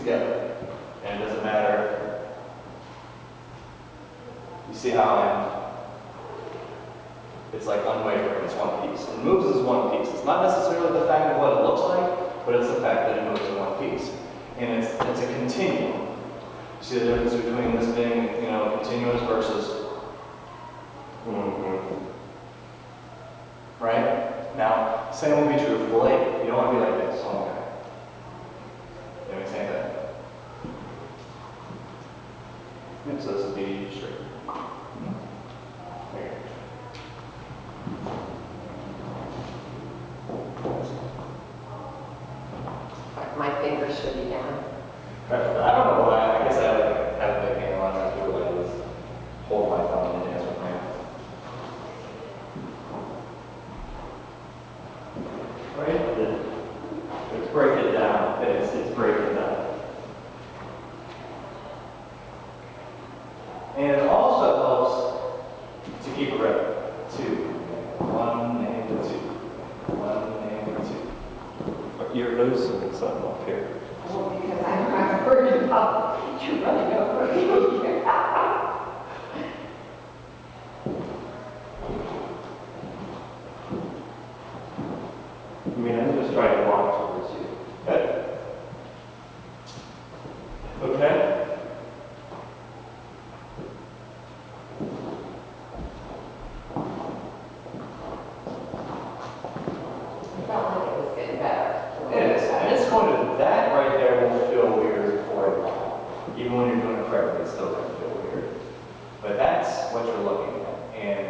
together. And it doesn't matter. You see how it's like unwavering, it's one piece. It moves as one piece. It's not necessarily the fact of what it looks like, but it's the fact that it moves in one piece. And it's a continuum. You see the difference between this being, continuous versus right? Now, same will be true for the lady. You don't want to be like this. Oh, okay. Let me say that. Yep, so this will be straight. There. My fingers should be down. I don't know why. I guess I have a big hand on that too. I just hold my thumb and dance with my hand. Right? Let's break it down. It's breaking down. And it also helps to keep a rhythm. 2, 1 and 2, 1 and 2. You're losing something up here. Well, because I'm worried about you running over me here. I mean, I'm just trying to walk towards you. Good. Okay? I felt like it was getting better. It is. And it's going to, that right there will feel weird for a while. Even when you're doing it correctly, it's still going to feel weird. But that's what you're looking at. And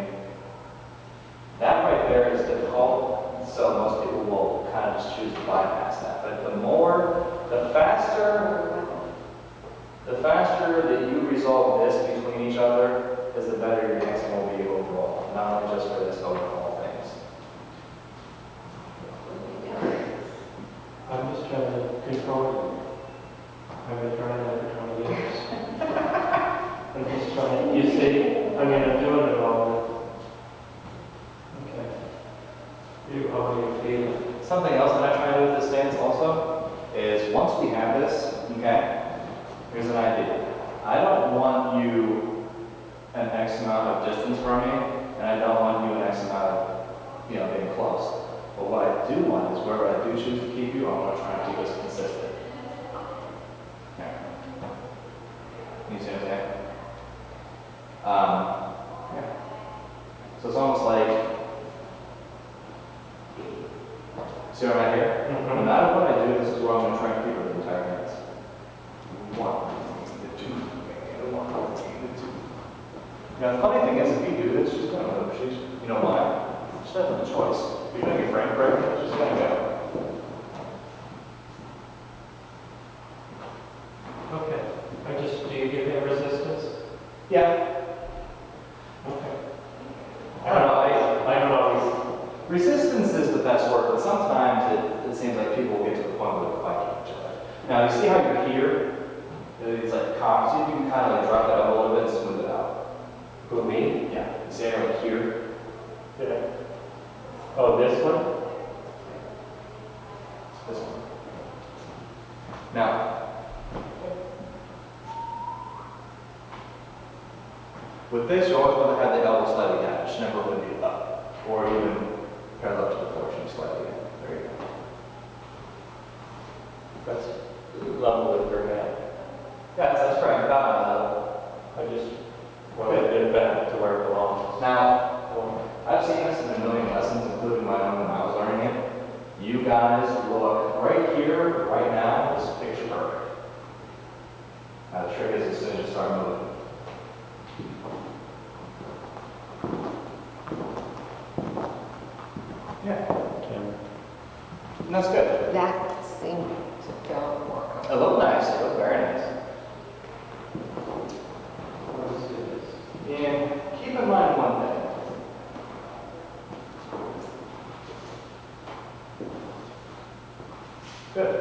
that right there is difficult, so most people will kind of just choose to bypass that. But the faster that you resolve this between each other, is the better your dancing will be overall. Not only just for this, but for all things. I'm just trying to control you. I've been trying that for 20 years. I'm just trying. You see, I mean, I'm doing it all. Okay. You how you feel. Something else that I try to do with this dance also is once we have this, okay, here's an idea. I don't want you an X amount of distance from me, and I don't want you an X amount of, being close. But what I do want is wherever I do choose to keep you, I want to try and keep us consistent. Okay. You see what I'm saying? Yeah. So it's almost like, see what I'm at here? Mm-hmm. No matter what I do, this is where I'm going to try and keep it the entire dance. 1, 2, 1, 2. Now the funny thing is, if you do this, she's going to move. You know why? She doesn't have a choice. If you're doing your frame correctly, she's going to go. Okay. Do you give me resistance? Yeah. Okay. I don't know. I don't always. Resistance is the best word, but sometimes it seems like people will get to the point where they're fighting each other. Now, you see how you're here? It's like cocked. See if you can kind of like drop it up a little bit and smooth it out. Who, me? Yeah. You see how like here? Yeah. Oh, this one? This one. Now, with this, you always want to have the elbow slightly down. It should never really be up. Or even parallel to the floor, it should be slightly down. There you go. That's level with her head. Yeah, that's correct. About my level. I just want to get it back to where it belongs. Now, I've seen this in a million lessons, including my own when I was learning it. You guys look right here, right now, is picture perfect. Now, the trick is as soon as you start moving. Yeah, and that's good. That seemed to feel more It comfortable. looked nice. It looked very nice. Let's do this. And keep in mind one thing. Good.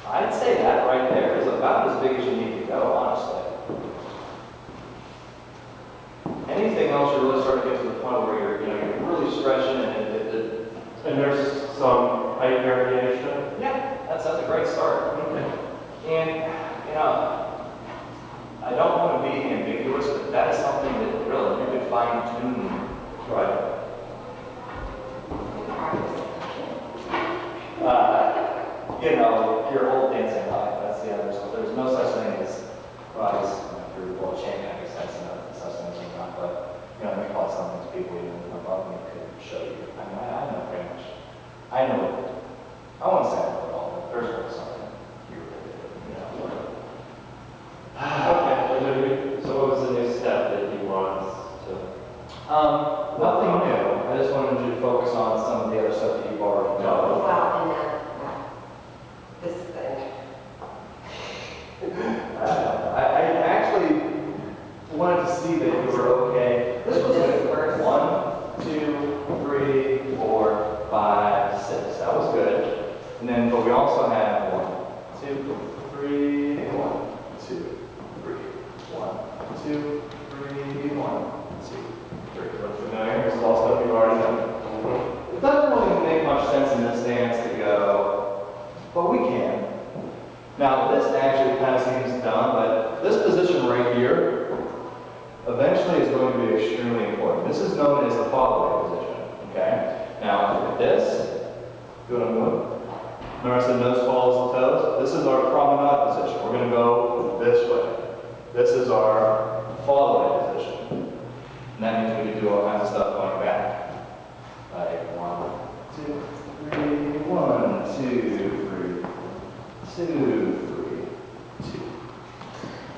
I'd say that right there is about as big as you need to go, honestly. Anything else, you're really starting to get to the point where you're really stretching and And there's some, a great start. Okay. And, you know, I don't want to be ambiguous, but that is something that really you could fine tune. Right. You know, your old dancing life, that's the other. So there's no such thing as rise through world champion, I guess that's no such thing as not, but, you know, we call something to people even above me could show you. I mean, I know pretty much. I know it. I won't say I know it all, but there's always something you really do, you know. Okay, so what was the next step that you want us to? Nothing new. I just wanted you to focus on some of the other stuff that you've already done. Well, and then, this thing. I actually wanted to see that you were okay. This was good. 1, 2, 3, 4, 5, 6. That was good. And then, but we also had 1, 2, 3, 1, 2, 3, 1, 2, 3, 1, 2, 3. Look familiar? This is all stuff you've already done. It doesn't really make much sense in this dance to go, but we can. Now, this actually kind of seems dumb, but this position right here eventually is going to be extremely important. This is known as the follow-away position, okay? Now, with this, do what I'm doing. Remember I said nose follows the toes? This is our promenade position. We're going to go this way. This is our follow-away position. And that means we can do all kinds of stuff going back. Like 1, 2, 3, 1, 2, 3, 2, 3, 2.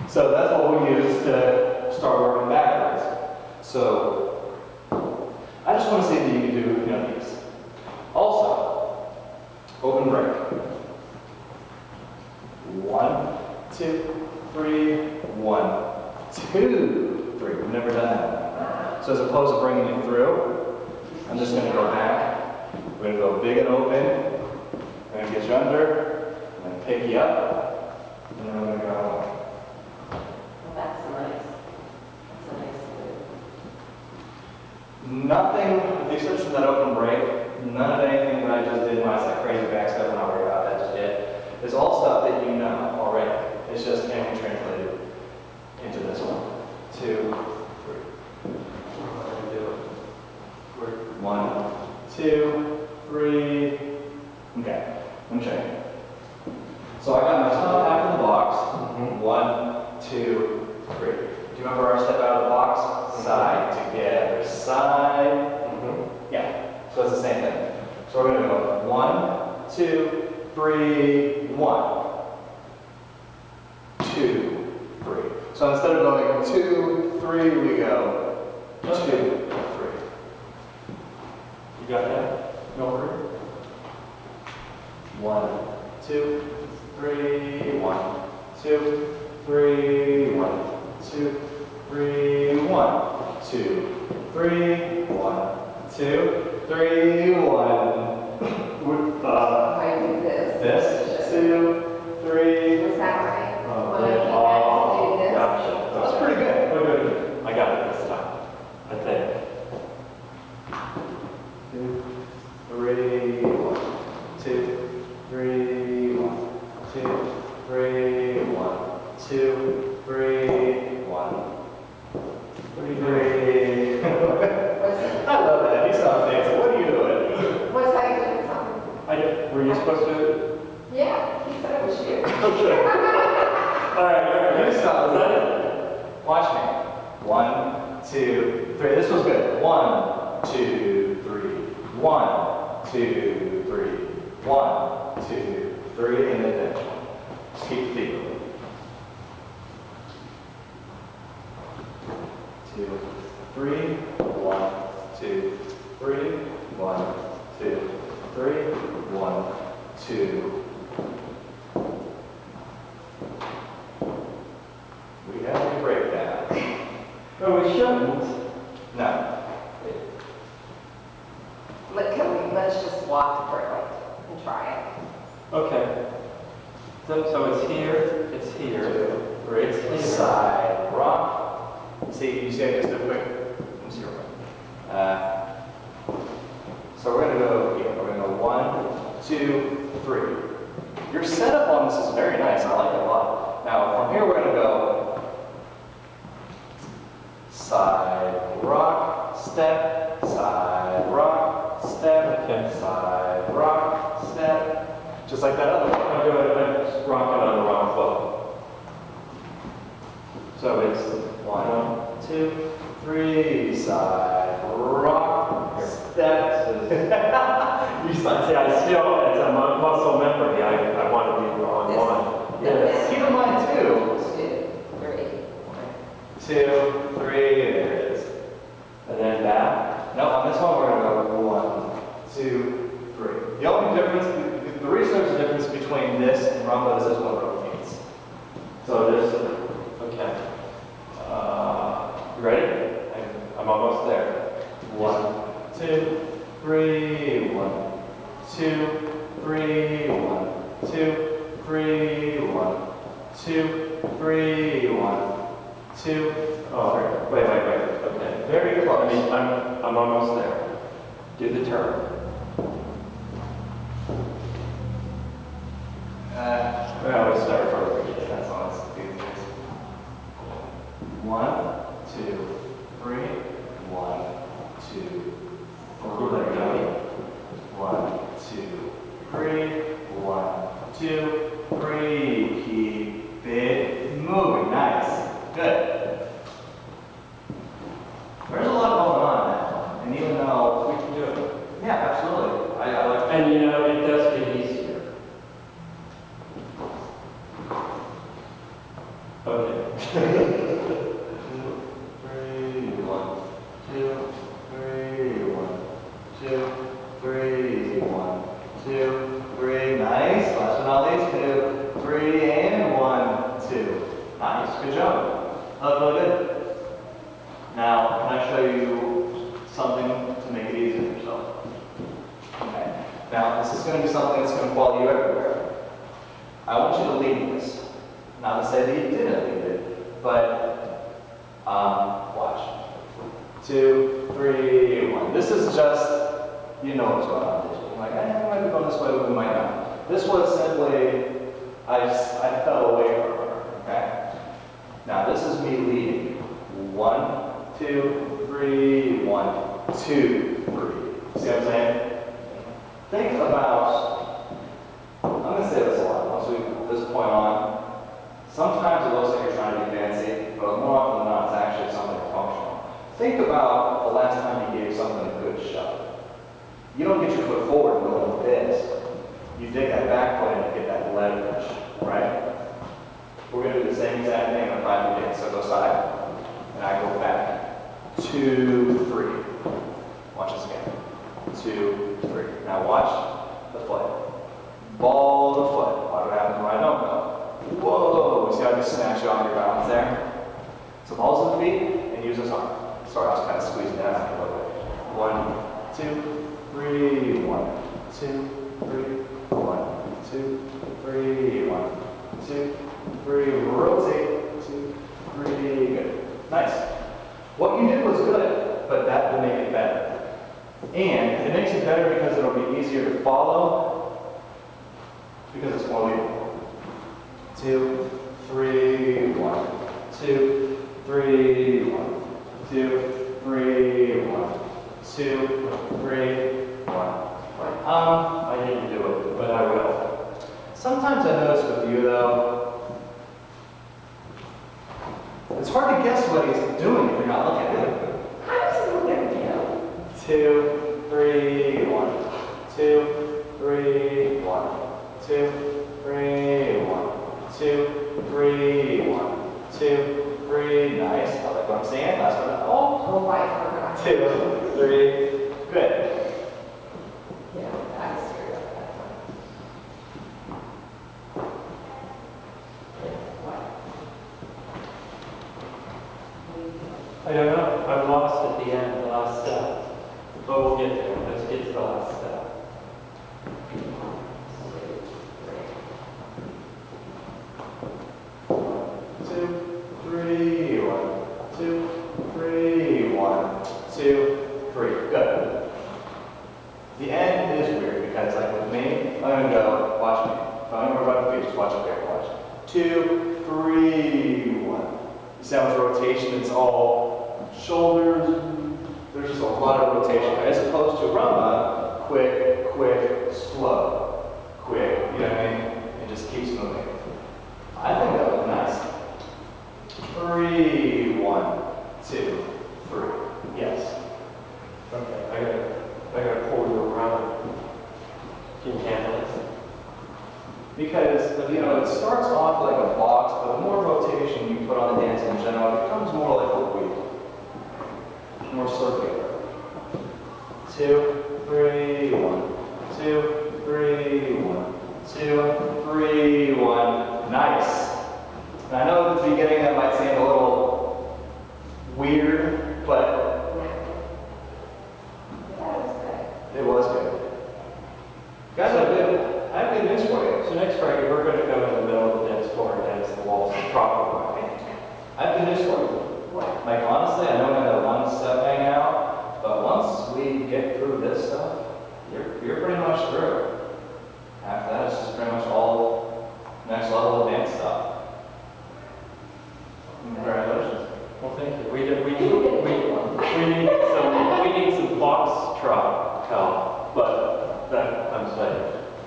So that's what we use to start working backwards. So I just want to see if you can do, you know, these. Also, open break. 1, 2, 3, 1, 2, 3. We've never done that. So as opposed to bringing it through, I'm just going to go back. We're going to go big and open. We're going to get you under. I'm going to pick you up. And then we're going to go. Well, that's nice. That's a nice move. Nothing, with the exception of that open break, none of anything that I just did when I said crazy back step, I'm not worried about that just yet. It's all stuff that you know already. It's just can we translate it into this one. 2, 3. 1, 2, 3. Okay, let me show you. So I got my top half of the box. 1, 2, 3. Do you remember our step out of the box? Side, together, side. Yeah, so it's the same thing. So we're going to go 1, 2, 3, 1, 2, 3. So instead of going 2, 3, we go 2, 3. You got that? No worry. 1, 2, 3, 1, 2, 3, 1, 2, 3, 1, 2, 3, 1, 2, 3, 1. I do this. This, 2, 3. Was that right? Oh, When I yeah. came back to do this? Gotcha. That's pretty good. Good. I got it this time. I think. 2, 3, 1, 2, 3, 1, 2, 3, 1, 2, 3, 1, 3. Was it? I love that. He sounds dancing. What are you doing? Was I doing something? Were you supposed to? Yeah, he said it was you. Okay. All right. You stop. Is that it? Watch me. 1, 2, 3. This was good. 1, 2, 3. 1, 2, 3. 1, 2, 3. And then finish. Just keep the feet moving. 2, 3. 1, 2, 3. 1, 2, 3. 1, 2. We have a breakdown. No, we shouldn't. No. Let's just walk through it and try it. Okay. So it's here. It's here. 2, 3. It's here. Side rock. See, you see I just did a quick. Let me see real quick. So we're going to go here. We're going to go 1, 2, 3. Your setup on this is very nice. I like it a lot. Now, from here, we're going to go side, rock, step, side, rock, step, Okay. side, rock, step. Just like that other one. I'm doing it, I'm just rocking on the wrong foot. So it's 1, 2, 3, side, rock, step. You See, start. I still, it's a muscle memory, I want to be on one. Yes. Keep in mind too. 2, 3. 2, 3, there it is. And then back. No, on this one we're gonna go 1, 2, 3. The only difference, the reason there's a difference between this and rumba is this one rotates. So this, okay. You ready? I'm almost there. 1, 2, 3, 1, 2, 3, 1, 2, 3, 1, 2, 3, 1, 2. Oh, wait. Okay. Very close. I'm almost there. Do the turn. I always start from the beginning. That's all it's doing. 1, 2, 3, 1, 2, 1, 2, 3, 1, 2, 3. Keep it moving. Nice. Good. There's a lot going on in that one. And even though We can do it. yeah, absolutely. I like And you know, it does get easier. Okay. 2, 3, 1, 2, 3, 1, 2, 3, 1, 2, 3. Nice. Last but not least, 2, 3, and 1, 2. Nice. Good job. That was really good. Now, can I show you something to make it easier for yourself? Okay. Now, this is going to be something that's going to follow you everywhere. I want you to lead this. Not to say that you didn't lead it, but watch. 2, 3, 1. This is just, you know what's going on. You're like, we might be going this way, but we might not. This was simply, I fell away from her, okay? Now, this is me leading. 1, 2, 3, 1, 2, 3. See what I'm saying? Think about, I'm going to say this a lot, once we from this point on. Sometimes it looks like you're trying to be fancy, but more often than not, it's actually something functional. Think about the last time you gave something a good shove. You don't get your foot forward and go like this. You dig that back foot and get that leverage, right? We're going to do the same exact thing on 5 again. So go side, and I go back. 2, 3. Watch this again. 2, 3. Now watch the foot. Ball the foot. Watch what happens when I don't go. Whoa! See how I just snatch you off your balance there? So balls in the feet and use this arm. Sorry, I was kind of squeezing down a little bit. 1, 2, 3, 1, 2, 3, 1, 2, 3, 1, 2, 3. Rotate. 2, 3. Good. Nice. What you did was good, but that will make it better. And it makes it better because it'll be easier to follow because it's more legal. 2, 3, 1, 2, 3, 1, 2, 3, 1, 2, 3, 1. I didn't do it, but I will. Sometimes I notice with you though, it's hard to guess what he's doing if you're not looking at him. How does it look at you? 2, 3, 1, 2, 3, 1, 2, 3, 1. 2, 3, 1, 2, 3. Nice. I like what I'm saying. Last one. Oh. Oh, I forgot. 2, 3. Good. Yeah, I screwed up that one. I don't know. I'm lost at the end, the last step. But we'll get there. Let's get to the last step. 2, 3, 1, 2, 3, 1, 2, 3. Good. The end is weird because, like with me, I'm gonna go. Watch me. Don't worry about the feet, just watch up there, watch. 2, 3, 1. You see how much rotation? It's all shoulders. There's just a lot of rotation. As opposed to rumba, quick, quick, slow. Quick, you know what I mean? It just keeps moving. I think that looked nice. 3, 1, 2, 3. Yes. Okay, I gotta pull you around. Can you handle it? Because, you know, it starts off like a box, but the more rotation you put on the dance in general, it becomes more like a wheel. More circular. 2, 3, 1. 2, 3, 1. 2, 3, 1. Nice. And I know at the beginning that might seem a little weird, but it was good. Guys, I have good news for you. So next Friday, we're gonna go in the middle of the dance floor and dance the waltz the proper way. I have good news for you. What? Like, honestly, I know we have one step hang out, but once we get through this stuff, you're pretty much through. After that, it's just pretty much all next level of dance stuff. Congratulations. Well, thank you. We need some foxtrot help, but that I'm saying.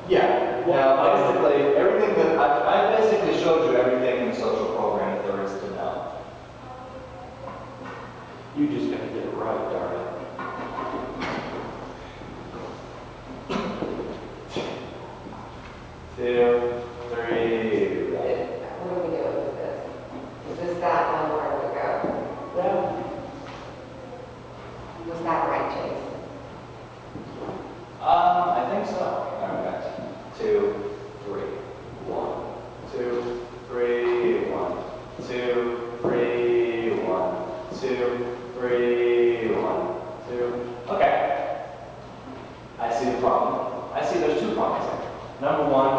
Yeah. Now, basically, everything that I basically showed you everything in the social program that there is to know. You just gotta get it right, darling. Two, three. What are we doing with this? Is this that one where we go? Yeah. Was that right, Jason? I think so. All right, guys. 2, 3, 1. 2, 3, 1. 2, 3, 1. 2, 3, 1. 2. Okay. I see the problem. I see there's two problems here. Number one,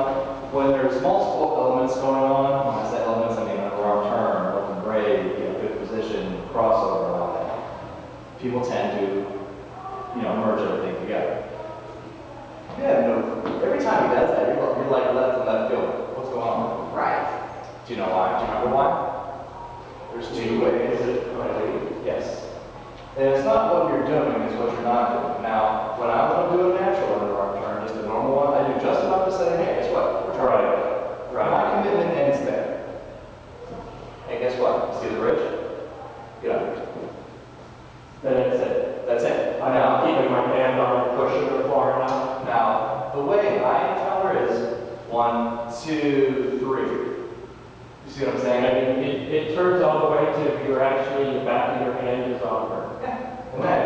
when there's multiple elements going on, when I say elements, I mean an overarm turn, open braid, good position, crossover, and all that. People tend to, merge everything together. Yeah, no. Every time he does that, you're like left and left field. What's going on? Right. Do you know why? Do you remember why? There's two ways. Yes. And it's not what you're doing, it's what you're not doing. Now, when I want to do a natural underarm turn, just a normal one, I do just enough to say, hey, guess what? We're turning. Right. My commitment ends there. Hey, guess what? See the bridge? Get under. Then it's it. That's it. I'm now keeping my hand on it, pushing it far enough. Now, the way I tell her is 1, 2, 3. You see what I'm saying? And it turns all the way to you're actually, the back of your hand is on her. And then,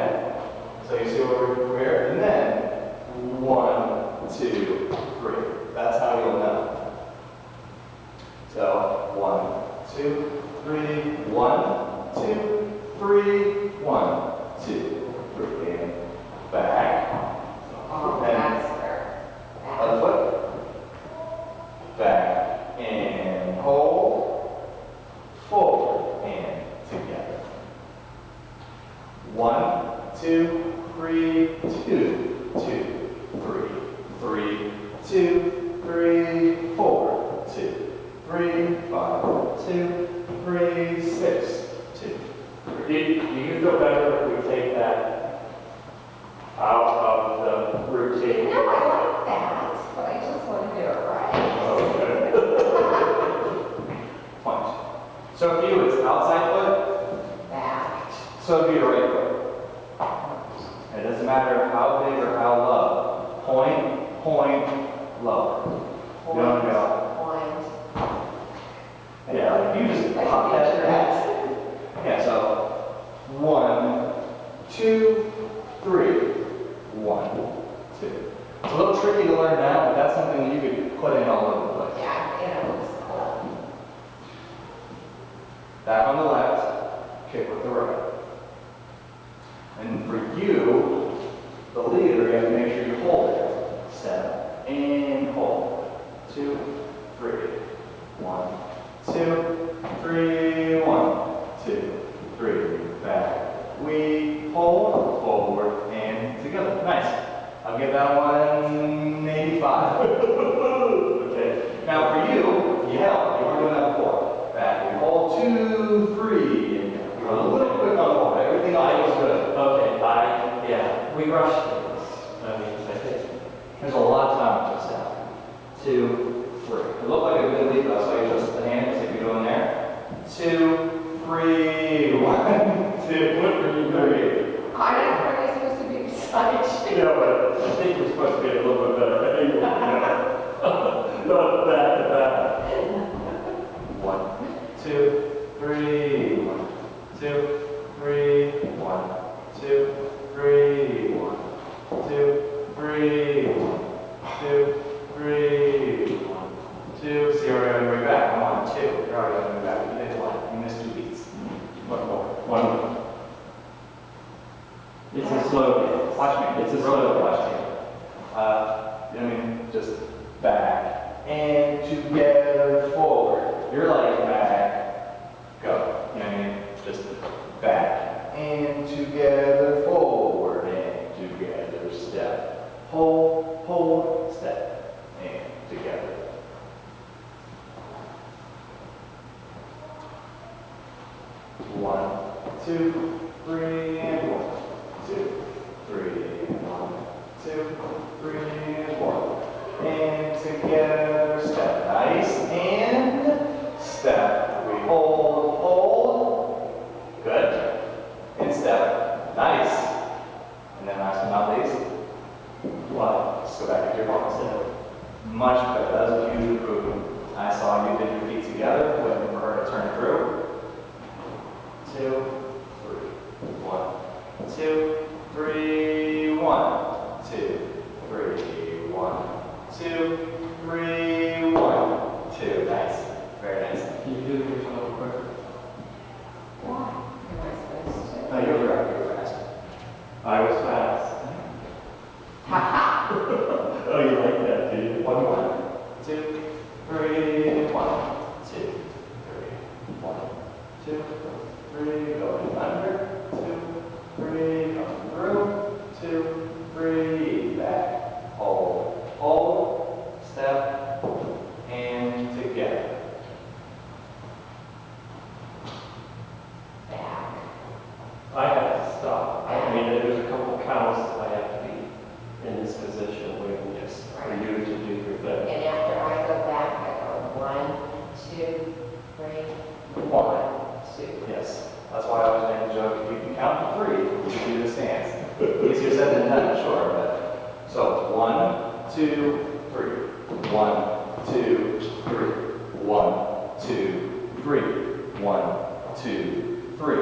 so you see what we're here? And then, 1, 2, 3. That's how you'll know. So, 1, 2, 3, 1, 2, 3, 1, 2, 3. And back. Oh, And that's fair. other foot. Back. And hold. Forward. And together. 1, 2, 3, 2, 2, 3, 3, 2, 3, 4, 2, 3, 5, 2, 3, 6, 2, 3. Do you feel better if we take that out of the routine? No, I like that, but I just want to do it right. Point. So for you, it's outside foot. Back. So do your right foot. It doesn't matter how big or how low. Point, point, lower. You don't go. Point. Yeah, you just pop that in. Yeah, so 1, 2, 3, 1, 2. It's a little tricky to learn now, but that's something that you could put in all over the place. Yeah, it looks cool. Back on the left, kick with the right. And for you, the leader, you have to make sure you hold it. Step and hold. 2, 3, 1, 2, 3, 1, 2, 3. Back. We hold forward and together. Nice. I'll give that one 85. Okay. just back, and together, forward. Your leg back, go. You know what I mean? Just back, and together, forward, and together, step. Hold, step, and together. One, two, three, and 1, 2, 3, 1, 2, 3, and 1. And together, step. Nice, and step. We hold. Good. And step. Nice. And then last but not least, one. Just go back into your box. Much better. That was a huge improvement. I saw you did your feet together, waiting for her to turn through. 2, 3, 1, 2, 3, 1, 2, 3, 1, 2, 3, 1, 2. Nice. Very nice. Can you do yours a little quicker? Why? Am I supposed to? No, you're right. You're fast. I was fast. Ha ha! Oh, you like that, do you? 1, 2, 3, 1, 2, 3, 1, 2, 3, going under, 2, 3, going through, 2, 3, back, hold, step, and together. Back. I have to stop. I mean, there's a couple counts that I have to be in this position waiting just for you to do your thing. And after I go back, I go 1, 2, 3, 1, 2. Yes, that's why I always make the joke, if you can count to 3, you can do the stance. Easier said than done, sure, but, so 1, 2, 3, 1, 2, 3, 1, 2, 3, 1, 2, 3,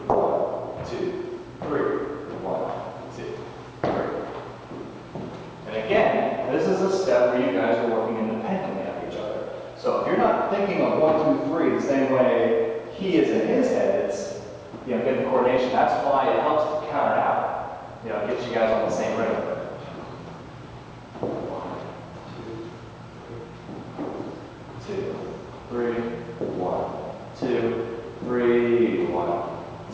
1, 2, 3, 1, 2, 3. And again, this is a step where you guys are working independently of each other. So if you're not thinking of 1, 2, 3 the same way he is in his head, it's, you know, getting coordination. That's why it helps to count it out. You know, it gets you guys on the same rhythm. 2, 3, 1, 2, 3, 1,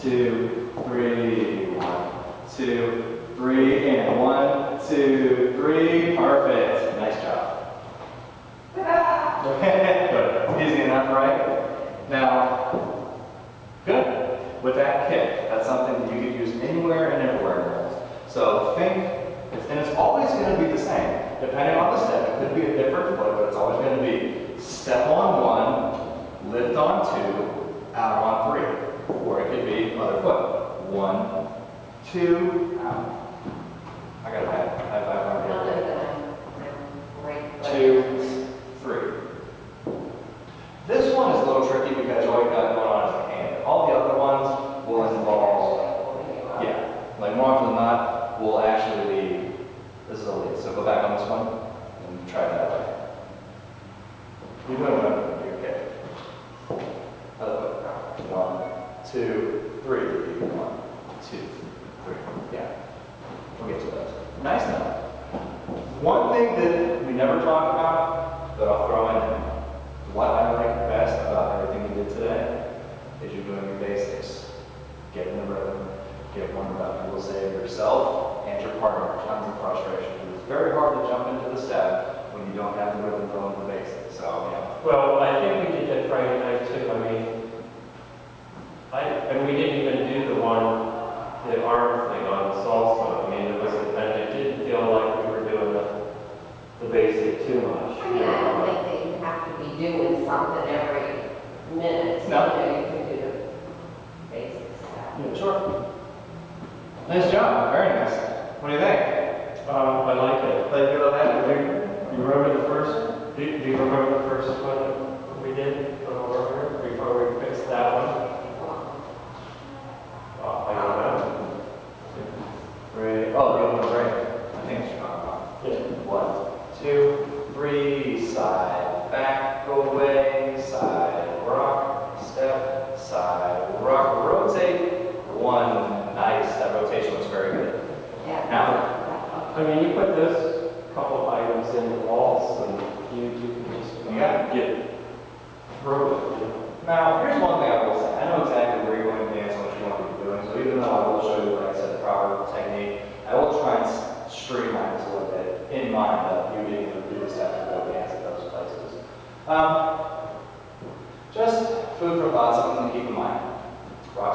2, 3, 1, 2, 3, and 1, 2, 3. Perfect. Nice job. Good. Easy enough, right? Now, good. With that kick, that's something that you could use anywhere and everywhere in Waltz. So think, and it's always going to be the same. Depending on the step, it could be a different foot, but it's always going to be step on 1, lift on 2, out on 3. Or it could be other foot. 1, 2, out. I got that. I'll do I that. Right. 2, 3. This one is a little tricky because all you got going on is a hand. All the other ones will involve, yeah, like more often than not, will actually lead. This is a lead. So go back on this one and try that way. You're doing what you're okay. Other foot. 1, 2, 3. 1, 2, 3. Yeah. We'll get to those. Nice now. One thing that we never talk about, that I'll throw in, what I like best about everything you did today is you're doing your basics. Get in the rhythm, get warmed up. You will save yourself and your partner tons of frustration. It's very hard to jump into the step when you don't have the rhythm going the basics. So, yeah. Well, I think we did that Friday night too. I mean, and we didn't even do the arm thing on salsa. I mean, it didn't feel like we were doing the basic too much. I mean, I don't think that you have to be doing something every minute. No. You know, you can do the basic stuff. Yeah, sure. Nice job. Very nice. What do you think? I like it. Like you love that? You remember the first? Do you remember the first one we did over here before we fixed that one? I don't know. Great. Oh, the other one's right. I think it's wrong. Yeah. 1, 2, 3, side, back, away, side, rock, step, side, rock, rotate. 1, nice. That rotation looks very good. Yeah. Now, I mean, you put this couple of items in the wall mind that you being able to do the steps to go dance at those places. Just food for thought, something to keep in mind. Rock